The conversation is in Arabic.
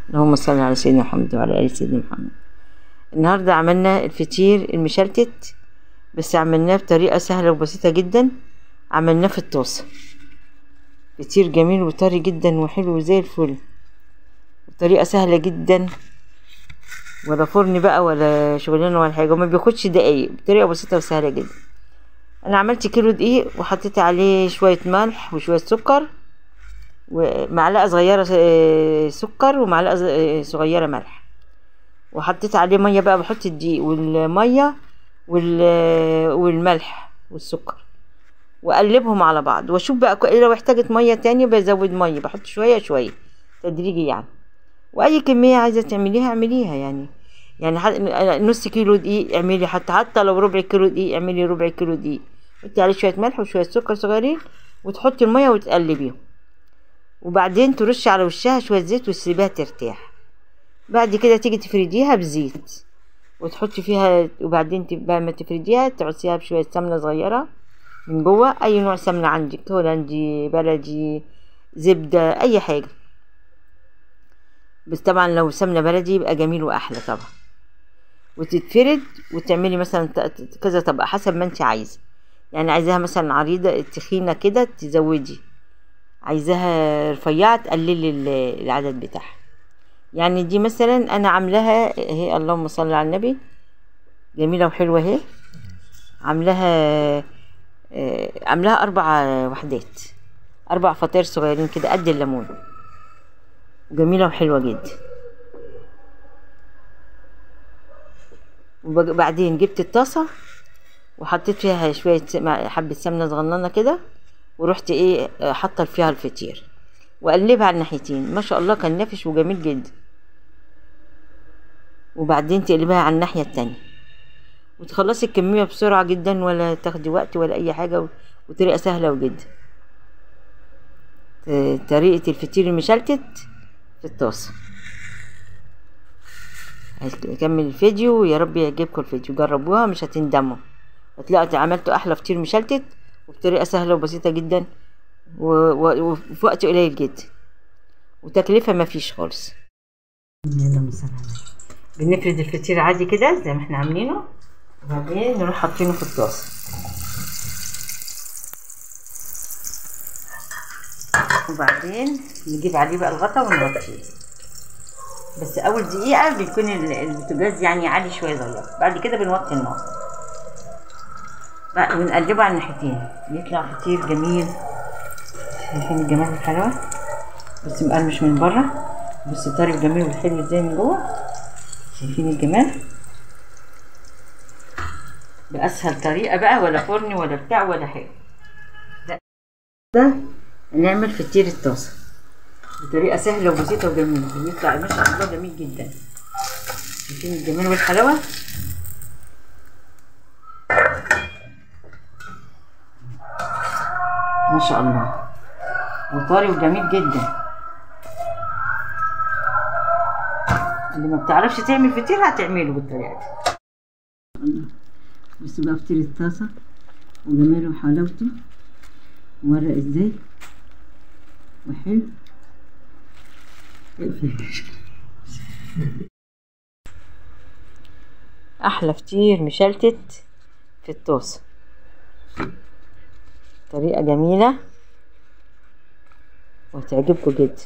اللهم صل على سيدنا محمد وعلى آل سيدنا محمد. النهاردة عملنا الفطير المشلتت، بس عملناه بطريقة سهلة وبسيطة جدا. عملناه في الطاسة، فطير جميل وطري جدا وحلو زي الفل، بطريقة سهلة جدا، ولا فرن بقى ولا شغلانة ولا حاجة، وما بياخدش دقايق، بطريقة بسيطة وسهلة جدا. انا عملت كيلو دقيق وحطيت عليه شوية ملح وشوية سكر ومعلقة صغيرة سكر ومعلقة صغيرة ملح، وحطيت عليه مية بقى. بحط الدقيق والمية والملح والسكر واقلبهم على بعض، واشوف بقى لو احتاجت مية تاني بزود مية، بحط شوية شوية تدريجي يعني. واي كمية عايزة تعمليها اعمليها يعني نص كيلو دقيق اعملي، حتى لو ربع كيلو دقيق اعملي ربع كيلو دقيق، حطي عليه شوية ملح وشوية سكر صغيرين وتحطي المية وتقلبيهم، وبعدين ترشي على وشها شوية زيت وتسيبيها ترتاح. بعد كده تيجي تفرديها بزيت وتحطي فيها، وبعدين بعد ما تفرديها تعصيها بشوية سمنة صغيرة من جوه، اي نوع سمنة عندك، هولندي، بلدي، زبدة، اي حاجة، بس طبعا لو سمنة بلدي يبقى جميل واحلى طبعا. وتتفرد وتعملي مثلا كذا طبقة حسب ما انت عايزة، يعني عايزاها مثلا عريضة تخينة كده تزودي، عايزاها رفيعة تقللي العدد بتاعها. يعني دي مثلا انا عاملاها اهي، اللهم صل على النبي، جميلة وحلوة اهي. عاملاها 4 وحدات، 4 فطاير صغيرين كده قد الليمون، جميلة وحلوة جدا. وبعدين جبت الطاسة وحطيت فيها شوية حبة سمنة صغننة كده، ورحت حاطة فيها الفطير وقلبها على الناحيتين، ما شاء الله كان نافش وجميل جدا. وبعدين تقلبها على الناحية التانية وتخلصي الكمية بسرعة جدا، ولا تاخدي وقت ولا اي حاجة، وطريقة سهلة وجدا. طريقة الفطير المشلتت في الطاسة. هكمل الفيديو ويا رب يعجبكم الفيديو، جربوها مش هتندموا، هتلاقوا عملتوا احلى فطير مشلتت وبطريقة سهلة وبسيطة جدا وفي وقت قليل جدا، وتكلفة ما فيش خالص. بنفرد الفطير عادي كده زي ما احنا عاملينه، وبعدين نروح حاطينه في الطاسة، وبعدين نجيب عليه بقى الغطا ونغطيه. بس اول دقيقة بيكون البوتاجاز يعني عالي شوية صغير، بعد كده بنوطي النار ونقلبه على الناحيتين، يطلع فطير جميل. شايفين الجمال والحلاوة؟ بس مقرمش من بره، بس طري وجميل وحلو ازاي من جوه. شايفين الجمال؟ بأسهل طريقة بقى، ولا فرن ولا بتاع ولا حاجة. ده هنعمل فطير الطاسة بطريقة سهلة وبسيطة وجميلة، بيطلع ما شاء الله جميل جدا. شايفين الجمال والحلاوة؟ ما شاء الله، وطري وجميل جدا. اللي ما بتعرفش تعمل فطير هتعمله بالطريقة دي. بصوا بقى فطير الطاسة وجماله وحلاوته، مورق ازاي وحلو. احلى فطير مشلتت في الطاسة، طريقة جميلة وهتعجبكم جدا.